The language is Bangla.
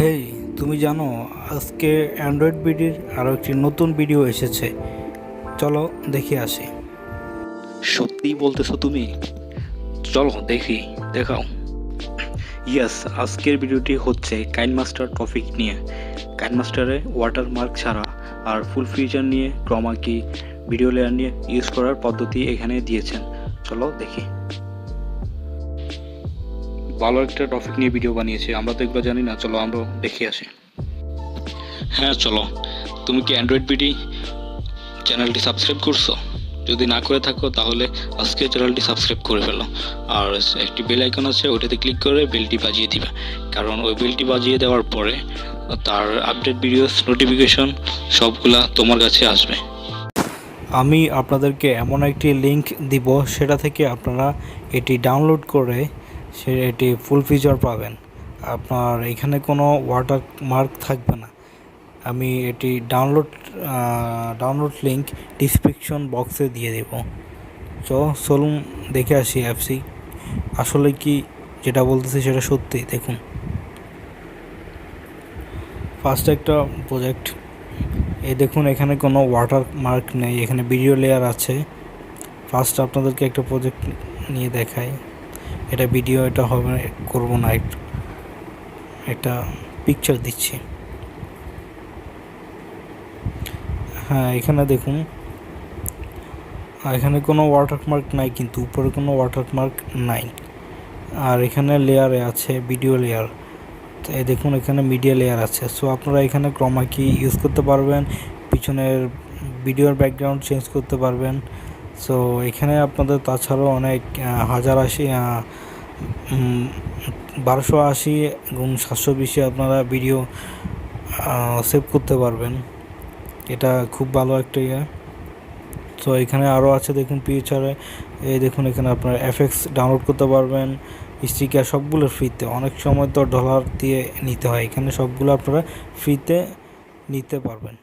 হেই, তুমি জানো আজকে অ্যান্ড্রয়েড বিডির আরও একটি নতুন ভিডিও এসেছে। চলো দেখে আসি। সত্যিই বলতেছো তুমি? চলো দেখি, দেখাও। ইয়েস, আজকের ভিডিওটি হচ্ছে কাইনমাস্টার টপিক নিয়ে। কাইনমাস্টারে ওয়াটারমার্ক ছাড়া আর ফুল ফিচার নিয়ে ক্রমা কি ভিডিও লেয়ার নিয়ে ইউজ করার পদ্ধতি এখানে দিয়েছেন। চলো দেখি। ভালো একটা টপিক নিয়ে ভিডিও বানিয়েছে, আমরা তো এগুলো জানি না। চলো আমরা দেখে আসি। হ্যাঁ চলো। তুমি কি অ্যান্ড্রয়েড বিডি চ্যানেলটি সাবস্ক্রাইব করছো? যদি না করে থাকো তাহলে আজকে চ্যানেলটি সাবস্ক্রাইব করে ফেলো। আর একটি বেল আইকন আছে, ওইটাতে ক্লিক করে বেলটি বাজিয়ে দিবে, কারণ ওই বেলটি বাজিয়ে দেওয়ার পরে তার আপডেট ভিডিওস নোটিফিকেশন সবগুলা তোমার কাছে আসবে। আমি আপনাদেরকে এমন একটি লিংক দিব, সেটা থেকে আপনারা এটি ডাউনলোড করে এটি ফুল ফিচার পাবেন। আপনার এখানে কোনো ওয়াটারমার্ক থাকবে না। আমি এটি ডাউনলোড লিংক ডিসক্রিপশন বক্সে দিয়ে দেব। চলুন দেখে আসি অ্যাপসি আসলে কি যেটা বলতেছি সেটা সত্যি। দেখুন, ফার্স্ট একটা প্রজেক্ট, এই দেখুন এখানে কোনো ওয়াটারমার্ক নেই, এখানে ভিডিও লেয়ার আছে। ফার্স্ট আপনাদেরকে একটা প্রজেক্ট নিয়ে দেখাই। এটা ভিডিও, এটা হবে করব না, একটা পিকচার দিচ্ছি। হ্যাঁ, এখানে দেখুন, এখানে কোনো ওয়াটারমার্ক নাই, কিন্তু উপরে কোনো ওয়াটারমার্ক নাই। আর এখানে লেয়ারে আছে ভিডিও লেয়ার। তো এই দেখুন এখানে মিডিয়া লেয়ার আছে। সো আপনারা এখানে ক্রমা কি ইউজ করতে পারবেন, পিছনের ভিডিওর ব্যাকগ্রাউন্ড চেঞ্জ করতে পারবেন। সো এখানে আপনাদের তাছাড়াও অনেক 1280x720 আপনারা ভিডিও সেভ করতে পারবেন। এটা খুব ভালো একটা ইয়ে। তো এখানে আরও আছে, দেখুন ফিচারে এই দেখুন এখানে আপনারা এফএক্স ডাউনলোড করতে পারবেন, স্টিকার সবগুলো ফ্রিতে। অনেক সময় তো ডলার দিয়ে নিতে হয়, এখানে সবগুলো আপনারা ফ্রিতে নিতে পারবেন।